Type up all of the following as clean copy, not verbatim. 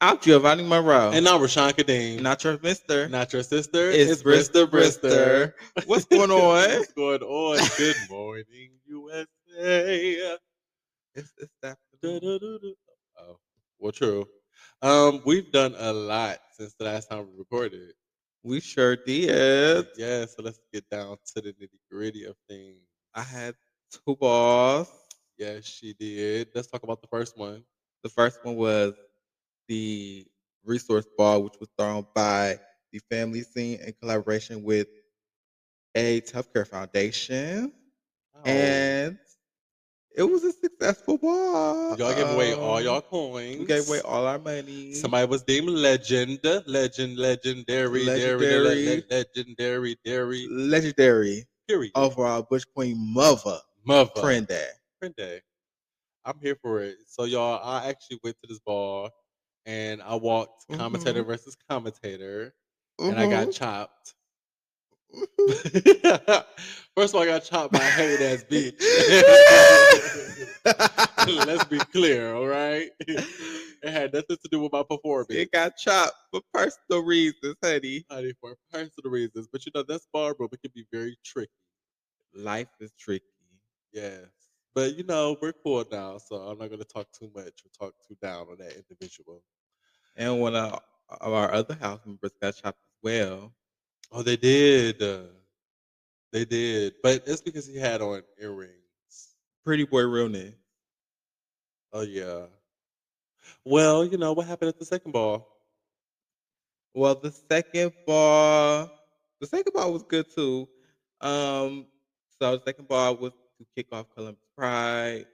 I'm Giovanni Monroe. And I'm Rashawn Kadeem. Not your mister. Not your sister. It's It's Brister Brister Brister. Brister. What's going on? What's going on? Good morning, USA. It's afternoon. Du-du-du-du. Oh, well, true. We've done a lot since the last time we recorded. We sure did. Yeah, so let's get down to the nitty gritty of things. I had 2 balls. Yes, she did. Let's talk about the first one. The first one was the resource ball, which was thrown by the family scene in collaboration with AIDS Healthcare Foundation. Oh, And it was a successful ball. y'all gave away all y'all We gave away coins. all our money. Somebody was deemed legendary, Legendary. dairy. Legendary Period. overall Bush Queen mother Mother. friend day. Friend day. I'm here for it. So y'all, I actually went to this bar and I walked commentator versus commentator and I got chopped. First of all, I got chopped by a hated ass bitch. Let's be clear, all right? It had nothing to do with my performance. It got chopped for personal reasons, honey. Honey, for personal reasons. But you know, that's bar room. It can be very tricky. Life is tricky. Yes. But you know, we're cool now, so I'm not gonna talk too much or talk too down on that individual. And one of our other house members got chopped as well. Oh, they did. They did. But it's because he had on earrings. Pretty boy realness. Oh yeah. Well, you know, what happened at the second ball? Well, the second ball was good too. So the second ball was to kick off Columbus Pride.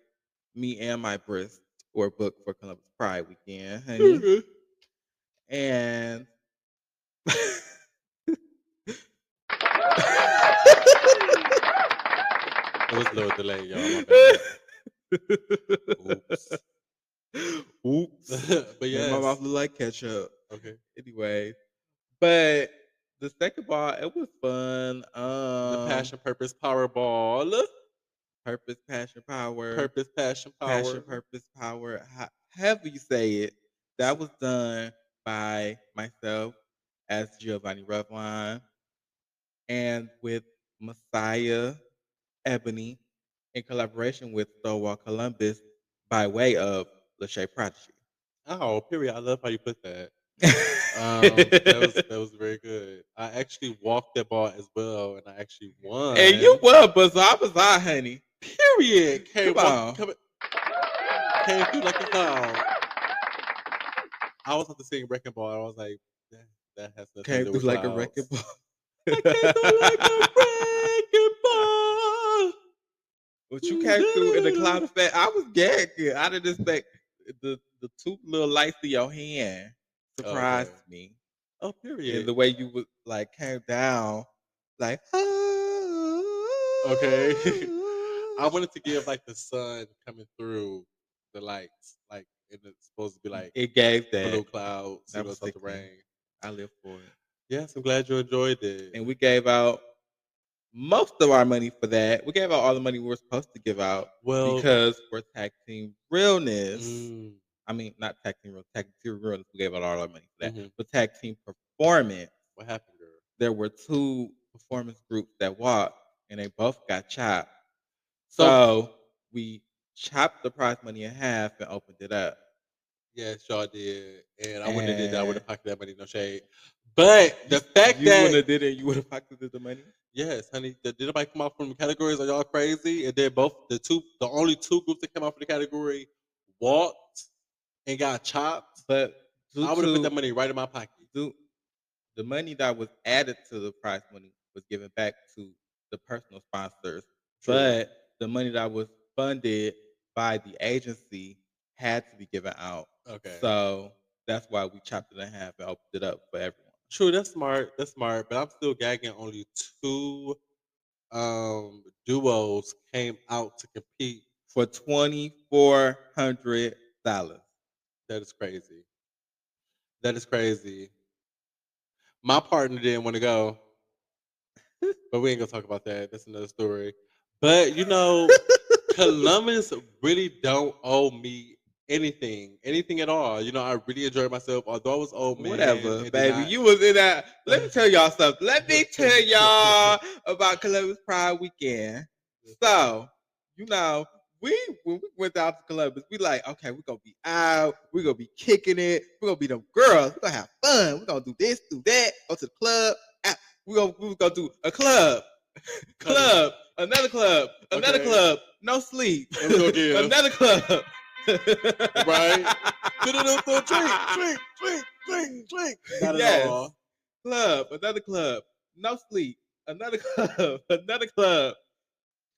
Me and my Brist were booked for Columbus Pride weekend, honey. And It was a little delay, y'all. My bad. Oops. Oops. But Made my mouth yes. look like ketchup. Okay. Anyway, but the second ball, it was fun. The Passion Purpose Powerball. Purpose, passion, power. Purpose, passion, power. Passion, purpose, power. However you say it, that was done by myself as Giovanni Ruffline and with Messiah Ebony in collaboration with Stonewall Columbus by way of Lachey Prodigy. Oh, period. I love how you put that. That was very good. I actually walked that ball as well, and I actually won. And you were bizarre, honey. Period. Come on. Came through like a clown. I was at the same wrecking ball. And I was like, that has nothing Came to do through with like a clouds. wrecking ball. I came through like a wrecking ball. But you came through in the cloud effect. I was gagging. I didn't expect the two little lights in your hand surprised me. Oh, period. And the way you would like came down, like okay. I wanted to give like the sun coming through the lights, like it's supposed to be like it gave that blue clouds. That was about to rain. I live for it. Yes, I'm glad you enjoyed it. And we gave out most of our money for that. We gave out all the money we were supposed to give out. Well, because we're tag team realness. I mean, not tag team realness. We gave out all our money for that. But tag team performance. What happened, girl? There were 2 performance groups that walked, and they both got chopped. So we chopped the prize money in half and opened it up. Yes, y'all did. And I wouldn't have did that. I would have pocketed that money, no shade. But the fact you that wouldn't have did it, you would have pocketed the money. Yes, honey. Did anybody come out from the categories? Are y'all crazy? And then the only 2 groups that came out from the category walked and got chopped. But I would have put that money right in my pocket. The money that was added to the prize money was given back to the personal sponsors. True. But the money that was funded by the agency had to be given out. Okay. So that's why we chopped it in half and opened it up for everyone. True, that's smart. That's smart. But I'm still gagging. Only 2 duos came out to compete for $2,400. That is crazy. That is crazy. My partner didn't want to go, but we ain't gonna talk about that. That's another story. But you know, Columbus really don't owe me anything at all. You know, I really enjoyed myself. Although I was old man, Whatever, and then baby. You was in that. Let me tell y'all something. Let me tell y'all about Columbus Pride weekend. So, you know, when we went out to Columbus, we like, okay, we're gonna be out, we're gonna be kicking it, we're gonna be them girls, we're gonna have fun, we're gonna do this, do that, go to the club. We're gonna do a club, club, another club, another Okay. club, no sleep, And we're gonna give another club. right. Drink. Not at Yes. all. Club, another club, no sleep, another club, another club,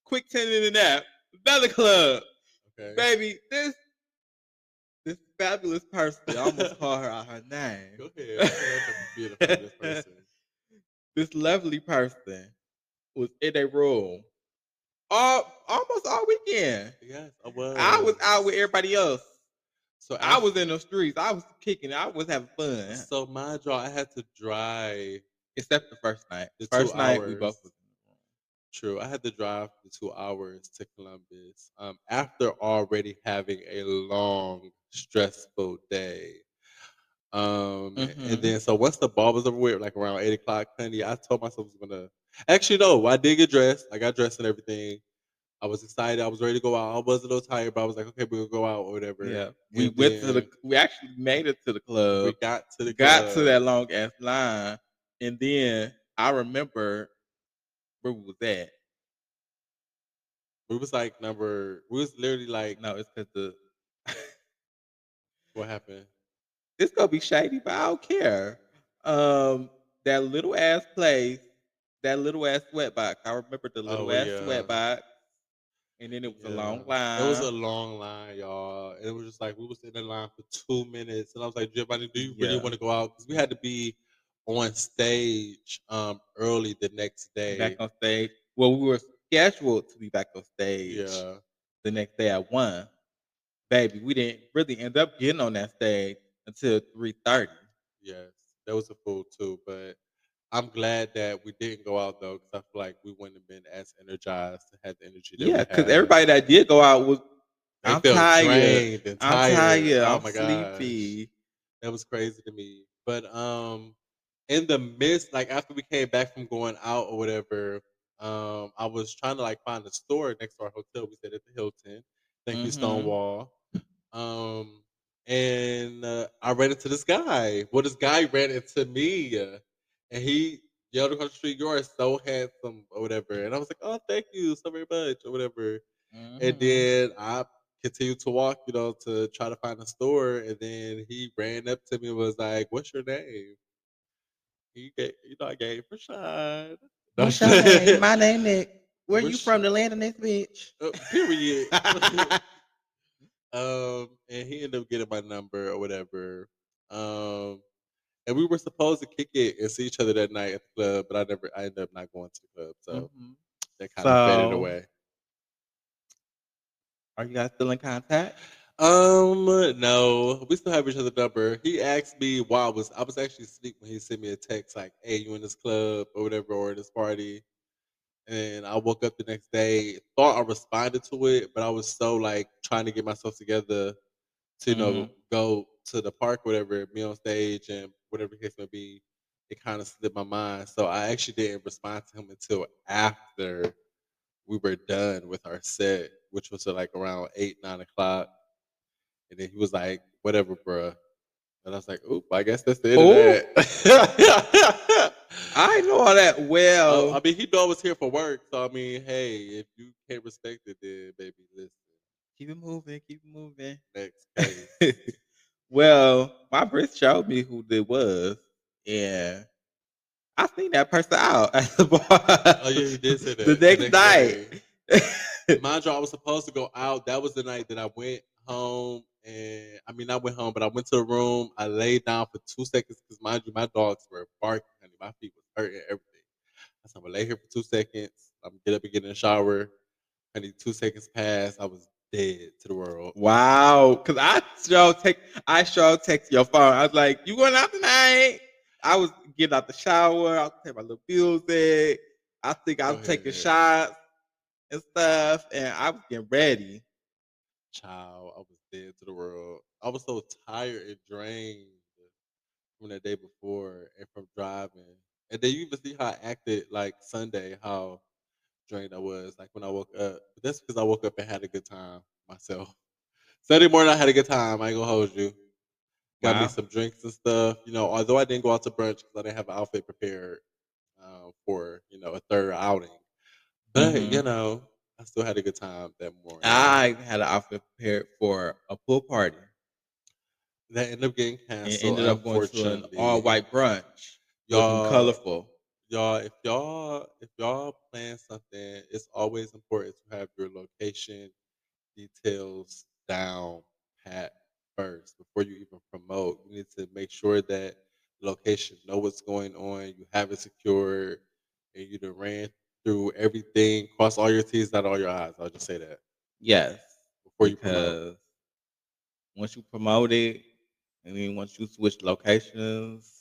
quick 10 in a nap, another club. Okay. Baby, this fabulous person, I almost call her out her name. Go ahead. Be a fabulous person. This lovely person was in a room almost all weekend. Yes, I I was was. out with everybody else. So I was in the streets. I was kicking it. I was having fun. So mind you, I had to drive Except the first night. the First 2 night we hours. both was in the room. True. I had to drive the 2 hours to Columbus after already having a long, stressful day. And then so once the ball was over with, like around 8 o'clock, honey, I told myself I was gonna. Actually, no, I did get dressed. I got dressed and everything. I was excited. I was ready to go out. I was a little tired, but I was like, okay, we'll go out or whatever. Yeah. And then We actually made it to the club. we got to the Got to club. that long ass line. And then I remember where we was at. We was like we was literally like, No, it's because the what happened? it's gonna be shady, but I don't care. That little ass place, that little ass sweat box. I remember the little Oh ass yeah. sweat box. And then it was a long It was line. a long line, y'all. And it was just like we was in the line for 2 minutes, and I was like, Giovanni, do you really Yeah. want to go out? Because we had to be on stage early the next Back day. on stage. Well, we were scheduled to be back on stage Yeah. the next day at 1. Baby, we didn't really end up getting on that stage until 3:30. Yes, that was a fool too. But I'm glad that we didn't go out though, because I feel like we wouldn't have been as energized to have the energy that Yeah, we because had. everybody that did go out was, They I'm felt tired. drained and I'm tired. tired. Oh I'm my gosh. sleepy. That was crazy to me. But in the midst, like after we came back from going out or whatever, I was trying to like find a store next to our hotel. We stayed at the Hilton. Thank you, Mm-hmm. Stonewall. Um and I ran into this guy. Well, this guy ran into me, and he yelled across the street, "You are so handsome," or whatever. And I was like, "Oh, thank you so very much," or whatever. And Mm-hmm. then I continued to walk, to try to find a store. And then he ran up to me and was like, "What's your name?" I gave Rashawn. No, I'm What's your name? saying, My name Nick. Where you Rash- from? The land of this bitch. period. And he ended up getting my number or whatever. Um, and we were supposed to kick it and see each other that night at the club, but I ended up not going to the club, so Mm-hmm. that kind of faded So, away. are you guys still in contact? No, we still have each other's number. He asked me why I was actually asleep when he sent me a text like, "Hey, you in this club or whatever or this party?" And I woke up the next day, thought I responded to it, but I was so like trying to get myself together to Mm-hmm. go to the park, whatever, be on stage and whatever the case may be. It kind of slipped my mind, so I actually didn't respond to him until after we were done with our set, which was at like around 8, 9 o'clock. And then he was like, "Whatever, bruh." And I was like, "Oop, I guess that's the end of Oh, that." I know all that I well. mean, he knew I was here for work, so I mean, hey, if you can't respect it, then baby, listen. Keep it moving. Keep it moving. Next case. Well, my Brit showed me who it was, and I seen that person out at the Oh yeah, he did say bar the that the next next night. day. Mind you, I was supposed to go out. That was the night that I went home, and I mean, I went home, but I went to the room. I laid down for 2 seconds because, mind you, my dogs were barking. Honey, my feet was hurting, everything. I said, I'm gonna lay here for 2 seconds. I'm gonna get up and get in the shower. Honey, 2 seconds passed. I was dead to the world. Wow, because I showed text your phone. I was like, "You going out tonight?" I was getting out the shower. I was playing my little music. I think I Go was taking ahead, shots and stuff, and I was getting ready. child. I was dead to the world. I was so tired and drained from the day before and from driving. And then you even see how I acted like Sunday, how drained I was, like when I woke up. But that's because I woke up and had a good time myself. Sunday morning I had a good time. I ain't gonna hold you. Got me Wow. some drinks and stuff. Although I didn't go out to brunch because I didn't have an outfit prepared for a third outing. But Mm-hmm. I still had a good time that morning. I had an outfit prepared for a pool party That ended up getting and canceled, ended up going to an all unfortunately. white brunch, looking Y'all, colorful. if y'all plan something, it's always important to have your location details down pat first before you even promote. You need to make sure that the location know what's going on, you have it secured, and you done ran through everything, cross all your T's, dot all your I's. I'll just say that Yes, before you promote. because once you promote it, and then once you switch locations,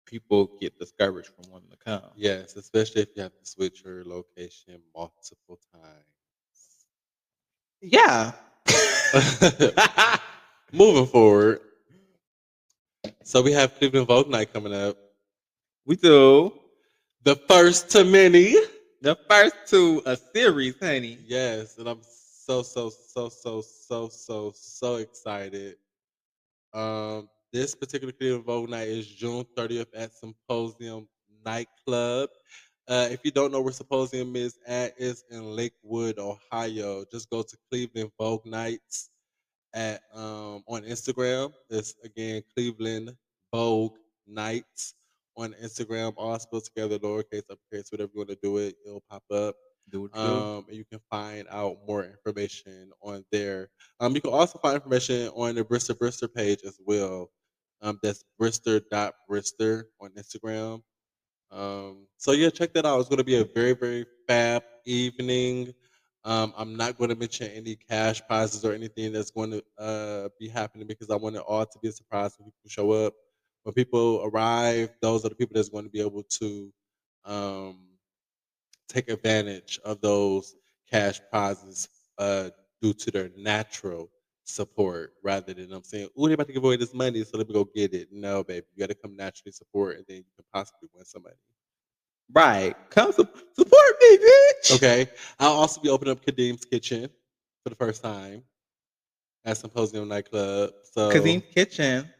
people get discouraged from wanting to come. Yes, especially if you have to switch your location multiple Yeah. times. Moving forward, so we have Cleveland Vogue Night coming up. We do. The first to many. The first to a series, honey. Yes, and I'm so excited. This particular Cleveland Vogue Night is June 30th at Symposium Nightclub. If you don't know where Symposium is at, it's in Lakewood, Ohio. Just go to Cleveland Vogue Nights at on Instagram. It's again Cleveland Vogue Nights on Instagram. All spelled together, lowercase, uppercase, whatever you want to do it, it'll pop up. Do what you do. And you can find out more information on there. You can also find information on the Brister Brister page as well. That's Brister on Instagram. So yeah, check that out. It's going to be a very, very fab evening. I'm not going to mention any cash prizes or anything that's going to be happening because I want it all to be a surprise when people show up. When people arrive, those are the people that's going to be able to um, take advantage of those cash prizes due to their natural support rather than I'm saying, oh, they're about to give away this money, so let me go get it. No, baby, you got to come naturally support and then you can possibly win somebody. Right. Come support me, bitch. Okay. I'll also be opening up Kadeem's Kitchen for the first time at Symposium Nightclub. So, Kadeem's Kitchen.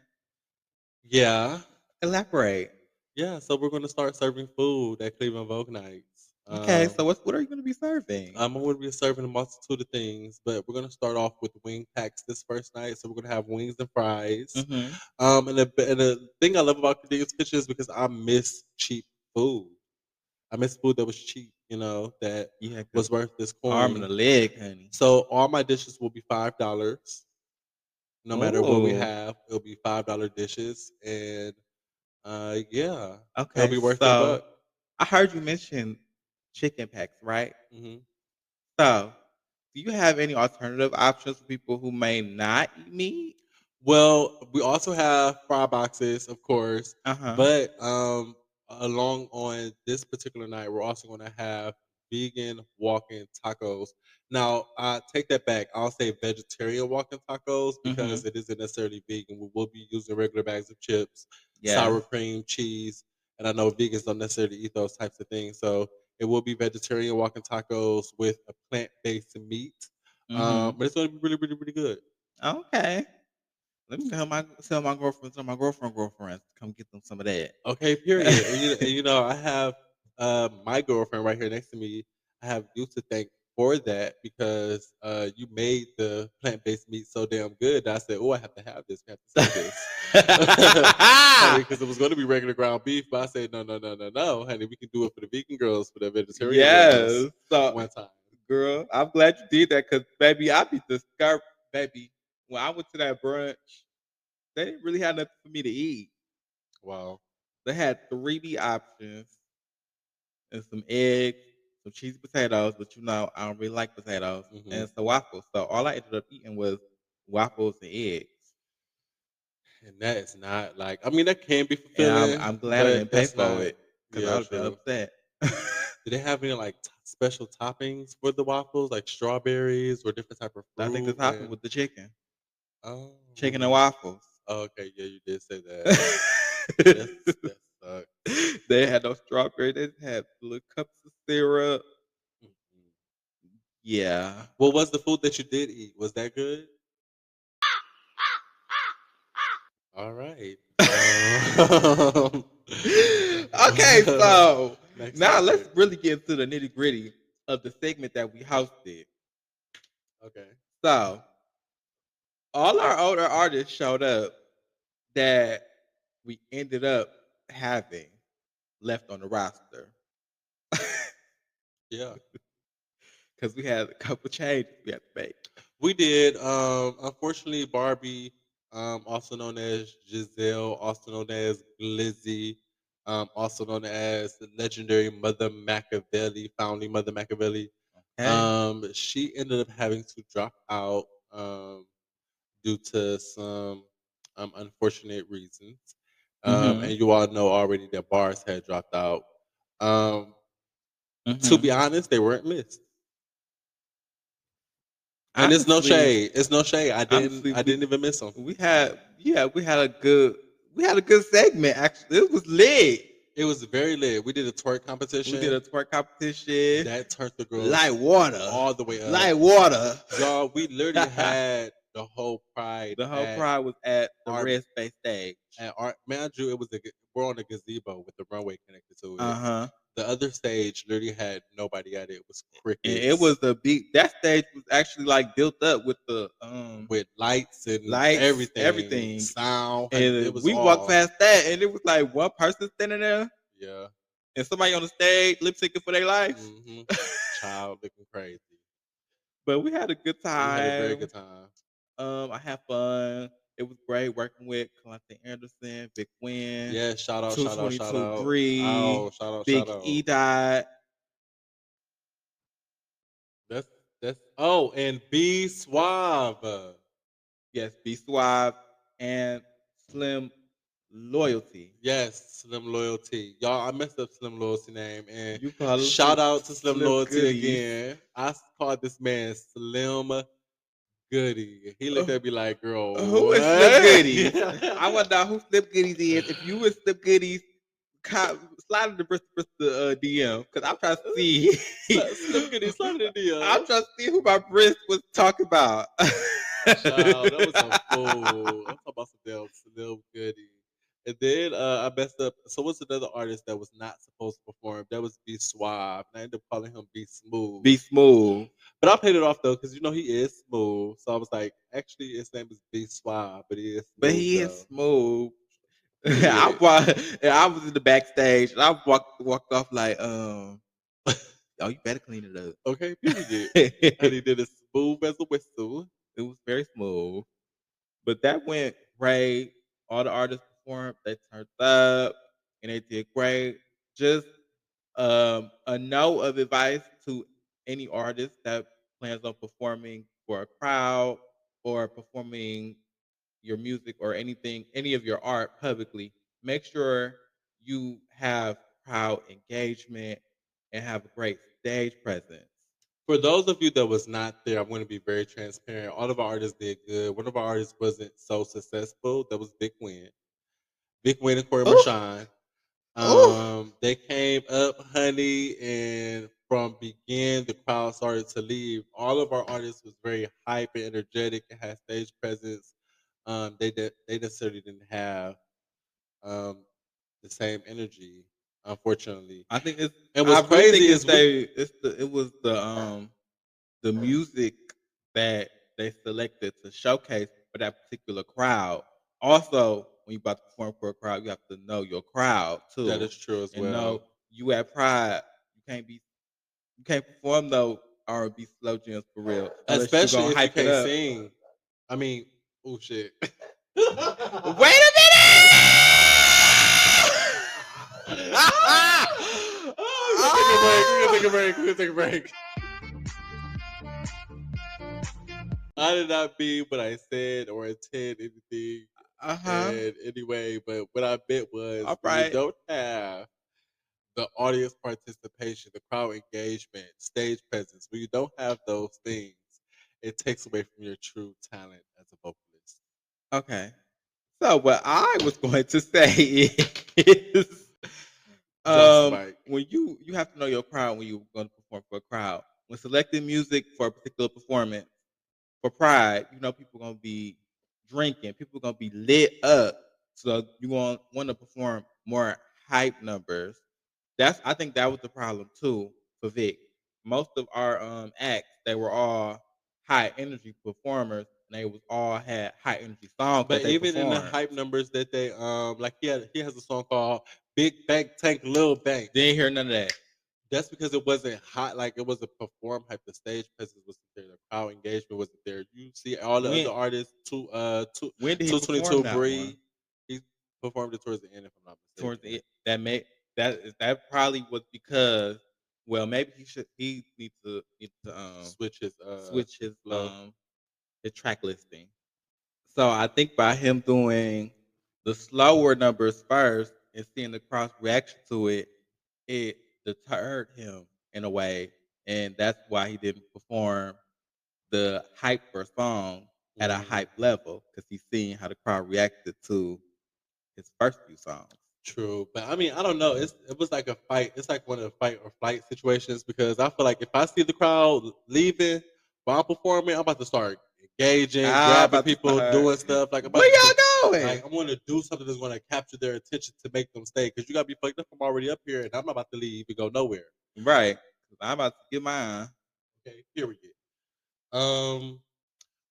yeah. Elaborate. Yeah. So, we're going to start serving food at Cleveland Vogue Nights. Okay, so what are you going to be serving? I'm going to be serving a multitude of things, but we're going to start off with wing packs this first night. So, we're going to have wings and fries. Mm-hmm. And the thing I love about Kadeem's Kitchen is because I miss cheap food. I miss food that was cheap, that Yeah, was because worth this arm and coin. a leg, honey. So all my dishes will be $5. No matter what we Ooh. have, it'll be $5 dishes, and yeah, it'll Okay, be worth your so buck. I heard you mention chicken packs, right? hmm So, do you have any alternative options for people who may not eat meat? Well, we also have fry boxes, of course, Uh-huh. but along on this particular night, we're also going to have vegan walk-in tacos. Now, I take that back. I'll say vegetarian walk-in tacos Mm-hmm. because it isn't necessarily vegan. We will be using regular bags of chips, Yes. sour cream, cheese, and I know vegans don't necessarily eat those types of things. So it will be vegetarian walk-in tacos with a plant-based meat. Mm-hmm. But it's going to be really, really, really good. Okay. Let me tell my girlfriends or my girlfriends to come get them some of that. Okay, period. And I have my girlfriend right here next to me. I have you to thank for that because you made the plant based meat so damn good that I said, "Oh, I have to have this. We have to save this." Honey, because it was going to be regular ground beef, but I said, "No, no, no, no, no, honey. We can do it for the vegan girls, for the vegetarian girls, Yes. So, one time." girl, I'm glad you did that because, baby, I be discouraged. Baby, when I went to that brunch, they didn't really have nothing for me to eat. Wow. They had 3D options and some eggs, some cheesy potatoes, but I don't really like potatoes, hmm and some waffles. So all I ended up eating was waffles and eggs. And that is not like, I mean, that can be And fulfilling, I'm glad I but didn't pay that's for not, it because I yeah, would have been true. upset. Did they have any like special toppings for the waffles, like strawberries or different type of I think the fruit? topping And was the chicken and oh, waffles. okay, yeah, you did say that. That's that sucks. They had no strawberry. They had little cups of syrup. Mhm. Yeah. What was the food that you did eat? Was that good? All right. Okay, so Next now let's topic. really get into the nitty gritty of the segment that we hosted. Okay. So all our older artists showed up that we ended up having left on the roster Yeah. because we had a couple changes we had to make. We did. Unfortunately, Barbie, also known as Giselle, also known as Glizzy, also known as the legendary Mother Machiavelli, founding Mother Machiavelli. Okay. She ended up having to drop out due to some unfortunate reasons. Mm-hmm. And you all know already that Bars had dropped out. Um, to Mm-hmm. be honest, they weren't missed. And it's no Honestly, shade. It's no shade. I didn't. honestly, I didn't even miss them. we had a good segment actually. It was lit. It was very lit. We did a twerk We did competition a twerk competition. that turned the Light girls water. all the way up. Light water. Y'all, we literally had the whole pride The whole pride was at the our red space stage. at our man Drew. It was we're on a gazebo with the runway connected to it. Uh-huh. The other stage literally had nobody at it. It was And it crickets was a big that stage was actually like built up with the with lights and lights, everything, everything. sound, honey. It And was we walked all past that and it was like one person standing there yeah. and somebody on the stage lip syncing for their life. hmm Child looking crazy. But we had a good We had a very time. good time. I had fun. It was great working with Kalante Anderson, Big Win, Yeah, shout 222 out. Bree, Oh, Big shout E out. Dot. That's oh, and Be Suave. Yes, Be Suave and Slim Loyalty. Yes, Slim Loyalty. Y'all, I messed up Slim Loyalty name. And You call him shout out to Slim Slim Loyalty Goodies. again. I called this man Slim Goody. He looked Uh, at me like, girl, who is Slim Goodies? I what? want to know who Slim Goodies is. If you is Slim Goodies, slide in the Brister DM because I'm trying to see. Slim Goody, slide in the I'm DM. trying to see who my Brist was talking about. Child, that was a fool. I'm talking about some damn Slim Goody. And then I messed up. So what's another artist that was not supposed to perform? That was Be Suave. And I ended up calling him Be Smooth. Be smooth. But I played it off though, because you know he is smooth. So I was like, actually his name is Be Suave, but he is But smooth he is though. smooth. Period. I was in the backstage and I walked off like, oh, you better clean it up. Okay, period. And he It did it smooth as a whistle. was very smooth. But that went great. All the artists performed, they turned up and they did great. Just a note of advice to any artist that plans on performing for a crowd or performing your music or anything, any of your art publicly, make sure you have crowd engagement and have a great stage presence. For those of you that was not there, I'm going to be very transparent. All of our artists did good. One of our artists wasn't so successful. That was Big Win. Big Win and Corey Ooh, Marshawn. ooh. They came up, honey, and from begin, the crowd started to leave. All of our artists was very hype and energetic and had stage presence. They necessarily didn't have um, the same energy, unfortunately. I think it's. And I what's really think crazy is we it was the music that they selected to showcase for that particular crowd. Also, when you about to perform for a crowd, you have to know your crowd that too, is true as and know well. you at Pride. You can't perform no R&B slow jams for real unless you Especially gonna if you hype it can't up. sing. I mean, oh shit. Wait a Oh, we're gonna take a break. We're gonna take a break. I did not mean what I said or intend anything. Uh huh. And anyway, but what I meant was All when you right. don't have the audience participation, the crowd engagement, stage presence. When you don't have those things, it takes away from your true talent as a vocalist. Okay. So what I was going to say is, Drops the mic. when you have to know your crowd when you're going to perform for a crowd. When selecting music for a particular performance for Pride, you know people gonna be drinking, people gonna be lit up. So you want to perform more hype numbers. I think that was the problem too for Vic. Most of our acts, they were all high energy performers, and they was all had high energy songs that But they even in the performed. hype numbers that they like he has a song called Big Bank Tank Lil Bank. Didn't hear none of that. That's because it wasn't hot, like it wasn't performed hype. The stage presence wasn't there, the crowd engagement wasn't there. You see all the When other artists, when did he two twenty perform two that one? Bree, he performed it towards the end, if I'm not Towards the mistaken. end, that probably was because, well, maybe he needs to switch flow. his track listing. So I think by him doing the slower numbers first and seeing the cross reaction to it, it deterred him in a way, and that's why he didn't perform the hyper song at a Mm. hype level because he's seeing how the crowd reacted to his first few songs. True, but I mean, I don't know. It was like a fight. It's like one of the fight or flight situations because I feel like if I see the crowd leaving while I'm performing, I'm about to start engaging, I'm grabbing about to people, start. doing stuff. Like I'm about Where to do, y'all going? like I'm going to do something that's going to capture their attention to make them stay. Because you got to be fucked up. I'm already up here, and I'm not about to leave and go nowhere. Right. 'Cause I'm about to get mine. Okay, period. Um,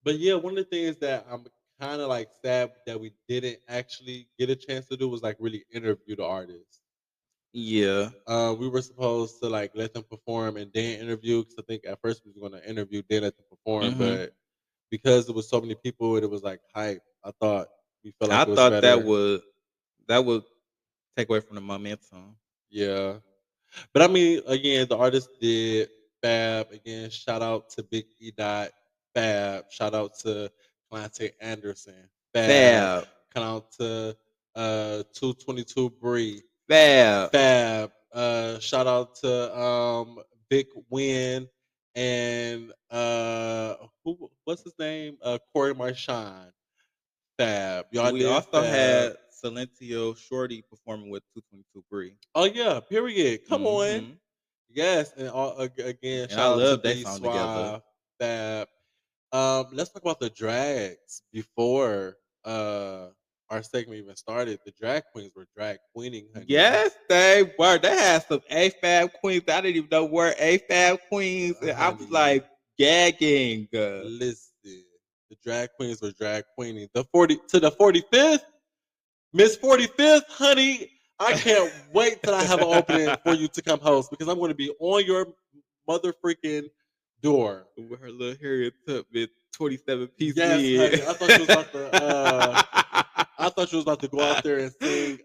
but yeah, one of the things that I'm kind of like sad that we didn't actually get a chance to do was like really interview the artists. Yeah. We were supposed to like let them perform and then interview because I think at first we were going to interview then let them perform, Hmm. but because there was so many people and it was like hype, I thought we felt like I it was thought better. that would take away from the momentum. Yeah, but I mean, again, the artist did Fab. Again, shout out to Big E Dot Fab. Shout out to Clancy Anderson Fab. Fab. Shout out to 222 Bree Fab. Fab. Shout out to Vic Win and what's his name? Corey Marchand. Fab. Y'all We did also Fab. had Silentio Shorty performing with 222 Bree. Oh yeah, period. Come on. Hmm. Yes, and again, And I shout out to love they B song together. Suave, Fab. Let's talk about the drags before our segment even started. The drag queens were drag queening, honey. Yes, they were. They had some AFAB queens. I didn't even know were AFAB queens. And I was Honey, like gagging. listen. The drag queens were drag queening. The 45th, Miss 45th, honey. I can't wait till I have an opening for you to come host because I'm going to be on your mother freaking door. With her little Harriet Tubman 27-piece Yes, wig. honey. I thought you was about to. I thought you was about to go out there and sing.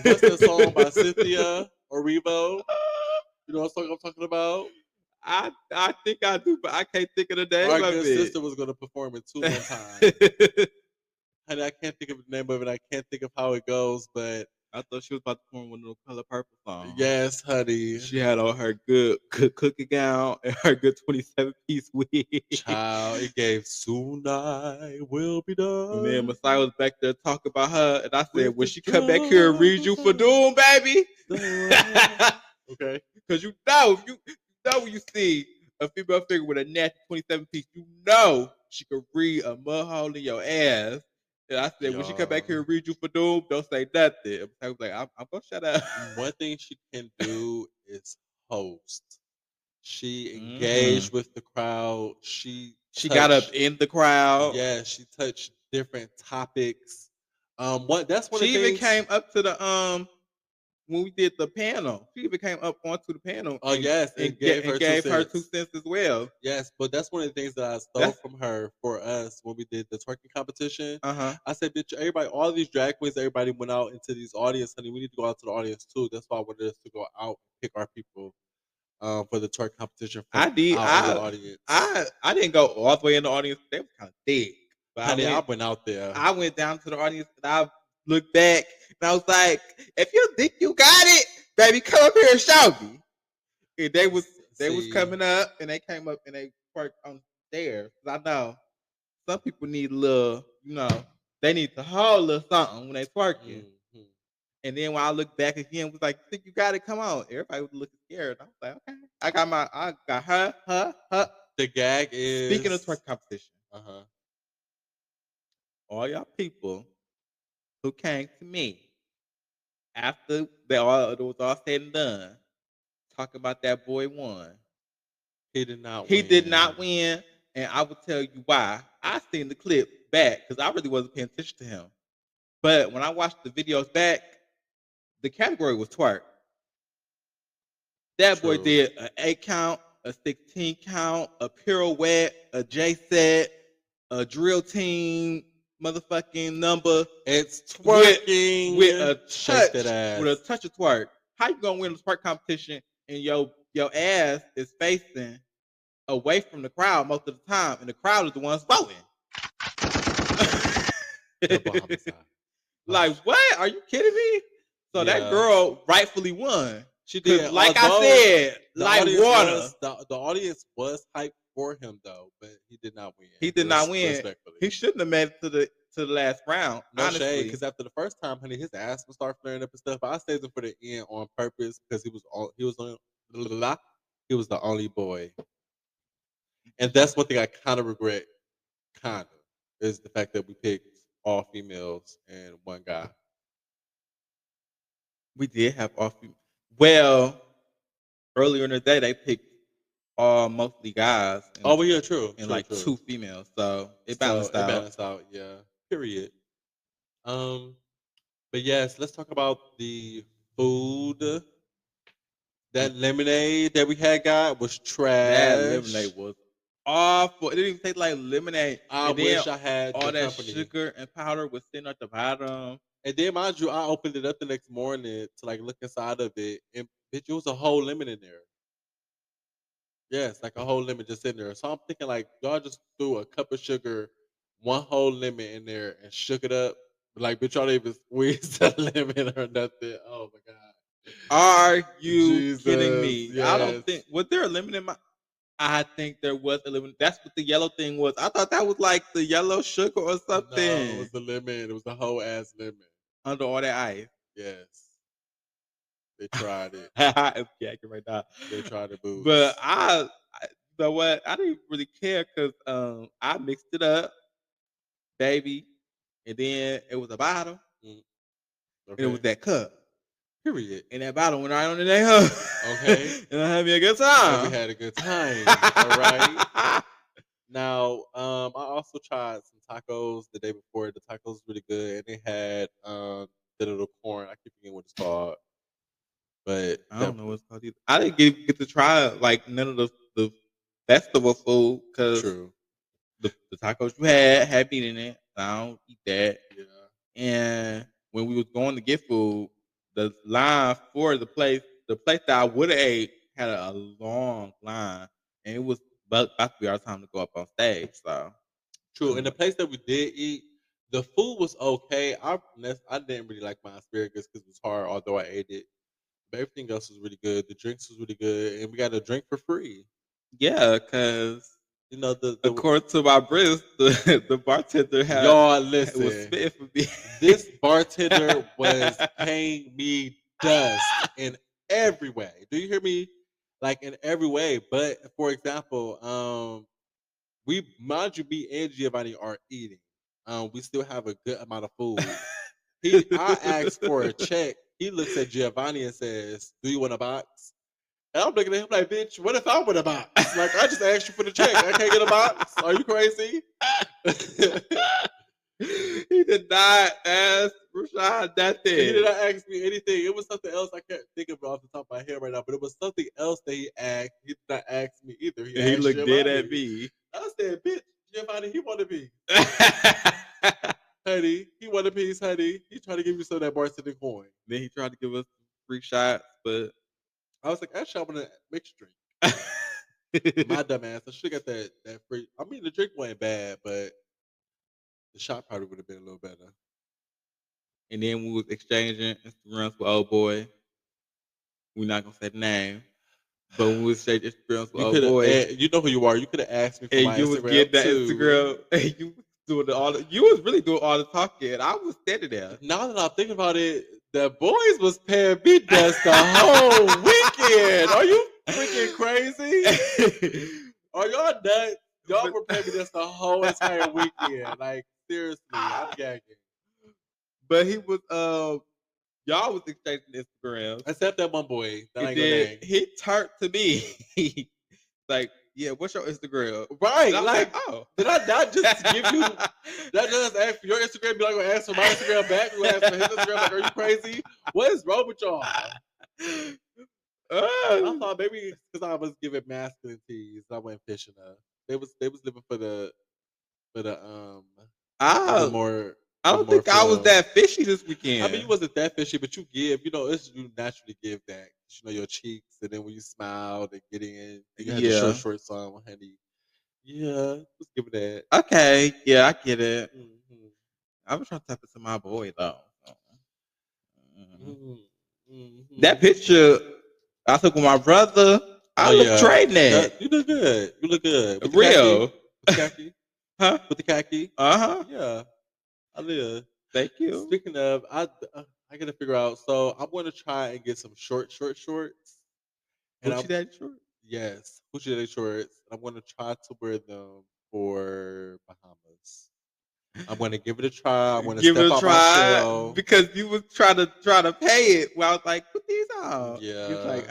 What's that song by Cynthia Erivo? You know what song I'm talking about? I think I do, but I can't think of the Our name of good it. sister was going to perform it too one time. Honey, I can't think of the name of it. I can't think of how it goes, but I thought she was about to perform one of those Color Purple songs. yes, honey. She had on her good cookie gown and her good 27-piece wig. Child, it gave soon I will be And then done. Messiah was back there talking about her, and I said, With when the she come back here and read you for doom, baby. Okay. Because you know when you see a female figure with a natural 27-piece, you know she could read a mud hole in your ass. And I said, when she come back here Y'all. and read you for doom, don't say nothing. I was like, I'm gonna shut up. One thing she can do is host. She Hmm. engaged with the crowd. She Got up touched, in the crowd. yeah, she touched different topics. What that's one of She the even things. came up to the when we did the panel. She even came up onto the panel Oh yes, and gave and her two gave her 2 cents. cents as well. Yes, but that's one of the things that I stole That's from her for us when we did the twerking competition. uh-huh. I said, bitch, everybody, all these drag queens, everybody went out into these audience, honey. We need to go out to the audience too. That's why I wanted us to go out and pick our people for the twerk competition from I did. out in the audience. I didn't go all the way in the audience. They were kind of thick, but Honey, I went out there. I went down to the audience and I looked back and I was like, if you think you got it, baby, come up here and show me. And they was See, coming up, and they came up and they parked on stairs. I know some people need a little, they need to hold a little something when they twerking. mhm. And then when I looked back again, was like, think you got it? Come on. Everybody was looking scared. I was like, okay. I got her. The gag Speaking of is twerk competition, all y'all people who came to me after it was all said and done, talk about that boy won. he did not He win. did not win, and I will tell you why. I seen the clip back because I really wasn't paying attention to him. But when I watched the videos back, the category was twerk. That boy True. did an 8 count, a 16 count, a pirouette, a J set, a drill team motherfucking number. It's twerking with a Shake that touch, ass. with a touch of twerk. How you gonna win a twerk competition and your ass is facing away from the crowd most of the time, and the crowd is the ones voting? Double homicide. Like, what? Are you kidding me? So that Yeah. girl rightfully won. She did. Like I Although said, the like audience water. the audience was hyped for him though, but he did not win. He did not win. Respectfully. He shouldn't have made it to the last round. No honestly. shade, because after the first time, honey, his ass would start flaring up and stuff. But I saved him for the end on purpose because he was the only boy, and that's one thing I kind of regret. Kind of is the fact that we picked all females and one guy. We did have all female. Well, earlier in the day they picked all mostly guys. And, Oh, well, yeah, true. And true, like true. 2 females, so it balanced out. It balanced out, yeah. Period. But yes, let's talk about the food. That lemonade that we had got was trash. That lemonade was awful. It didn't even taste like lemonade. I wish I had all the that company. sugar and powder was sitting at the bottom. And then, mind you, I opened it up the next morning to like look inside of it, and bitch, it was a whole lemon in there. Yes, like a whole lemon just in there. So I'm thinking like y'all just threw a cup of sugar, one whole lemon in there, and shook it up. Like bitch, y'all didn't even squeeze the lemon or nothing. Oh my god. Are you Jesus, kidding me? Yes. I don't think was there a lemon in my. I think there was a lemon. That's what the yellow thing was. I thought that was like the yellow sugar or something. No, it was the lemon. It was the whole ass lemon. Under all that ice. Yes. They tried it. I'm gagging right now. They tried it, boots. But you know what? I didn't really care because I mixed it up, baby, and then it was a bottle, and it was that cup. Period. And that bottle went right on in that cup. Okay. And I had me a good time. And we had a good time. All right. Now, I also tried some tacos the day before. The tacos was really good, and they had the little corn. I keep forgetting what it's called, but I don't know what it's called either. I didn't get to try like none of the festival food because the tacos you had meat in it. I don't eat that. Yeah. And when we was going to get food, the line for the place that I would have ate had a long line, and it was about to be our time to go up on stage. So true. And the place that we did eat, the food was okay. I didn't really like my asparagus because it was hard, although I ate it. But everything else was really good. The drinks was really good, and we got a drink for free. Yeah, because you know according to my Brister, the bartender was spitting for me. This bartender was paying me dust in every way. Do you hear me? Like in every way. But for example, mind you, me and Giovanni are eating. We still have a good amount of food. I asked for a check. He looks at Giovanni and says, "Do you want a box?" And I'm looking at him like, "Bitch, what if I want a box? Like, I just asked you for the check. I can't get a box. Are you crazy?" He did not ask Rashawn nothing. He did not ask me anything. It was something else I can't think of off the top of my head right now, but it was something else that he asked. He did not ask me either. He looked Giovanni. dead at me. I said, "Bitch, Giovanni, he want a piece." Honey, he want a piece, honey. He tried to give me some of that bartender coin. Then he tried to give us free shots, but I was like, "Actually, I want a mixed drink." My dumb ass. I should have got that free. I mean, the drink wasn't bad, but the shot probably would have been a little better. And then we was exchanging Instagrams with old boy. We're not gonna say the name, but when we say Instagrams with You old could boy, have. You know who you are. You could have asked me for and my you was Instagram getting that too. Instagram, and you was doing you was really doing all the talking. I was standing there. Now that I'm thinking about it, the boys was paying me dust the whole weekend. Are you freaking crazy? Are y'all nuts? Y'all were paying me dust the whole entire weekend. Like seriously, I'm gagging. But he was y'all was exchanging Instagrams. Except that one boy that I And ain't gonna then name. he turned to me like, yeah, what's your Instagram? Right, And I was like, oh. did I not just give you that? Just ask for your Instagram? Be like, gonna ask for my Instagram back? We gonna ask for his Instagram? Like, are you crazy? What is wrong with y'all? I thought maybe because I was giving masculine teas, I went fishing up. They was living for the more. I don't think I was that fishy this weekend. I mean, you wasn't that fishy, but you give. You know, it's you naturally give that. You know your cheeks, and then when you smiled and get in, and you had the short song, honey. Yeah, just give it that. Okay, yeah, I get it. Mm-hmm. I was trying to tap into my boy though. Mm-hmm. That picture I took with my brother. I look trading that. You look good. You look good. With the real. Khaki? With the khaki? Huh? With the khaki? Yeah. I live. Thank you. Speaking of, I gotta figure out. So I'm gonna try and get some shorts. Hoochie Daddy shorts? Yes, Hoochie Daddy shorts. I'm gonna try to wear them for Bahamas. I'm gonna give it a try. I'm gonna step out my shell because you was trying to pay it. Well, I was like, put these on. Yeah. You was like,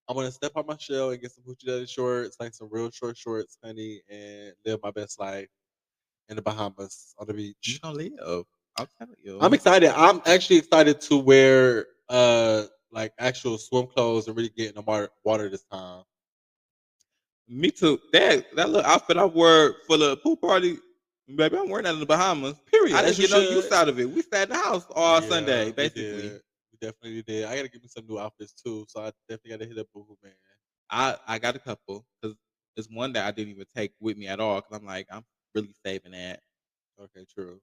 I'm gonna step out my shell and get some Hoochie Daddy shorts, like some real short shorts, honey, and live my best life in the Bahamas on the beach. You gonna live? I'll tell you. I'm excited. I'm actually excited to wear like actual swim clothes and really get in the water this time. Me too. That little outfit I wore for the pool party, baby, I'm wearing that in the Bahamas. Period. I didn't get no use out of it. We sat in the house all Sunday, basically. We definitely did. I gotta give me some new outfits too, so I definitely gotta hit up Boohoo Man. I got a couple because there's one that I didn't even take with me at all because I'm like I'm really saving that. Okay, true.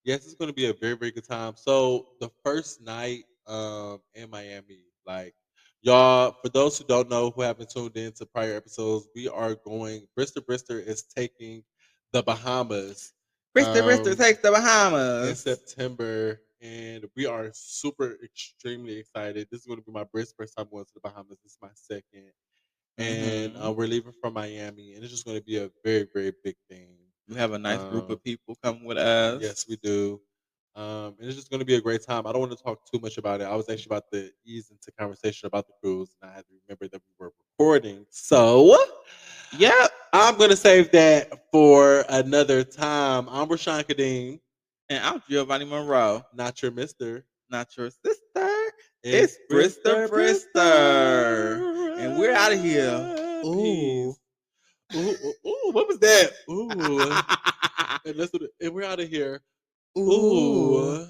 Yes, it's gonna be a very, very good time. So the first night in Miami, like y'all, for those who don't know who haven't tuned in to prior episodes, we are going Brister is taking the Bahamas. Brister takes the Bahamas in September, and we are super extremely excited. This is going to be my first time going to the Bahamas. This is my second, and we're leaving from Miami, and it's just going to be a very, very big thing. We have a nice group of people coming with us. Yes, we do. And it's just going to be a great time. I don't want to talk too much about it. I was actually about to ease into conversation about the cruise, and I had to remember that we were recording. So, yeah, I'm going to save that for another time. I'm Rashawn Kadeem. And I'm Giovanni Monroé. Not your mister. Not your sister. It's Brister Brister. And we're out of here. Ooh. Ooh, what was that? Ooh. And we're out of here. Ooh.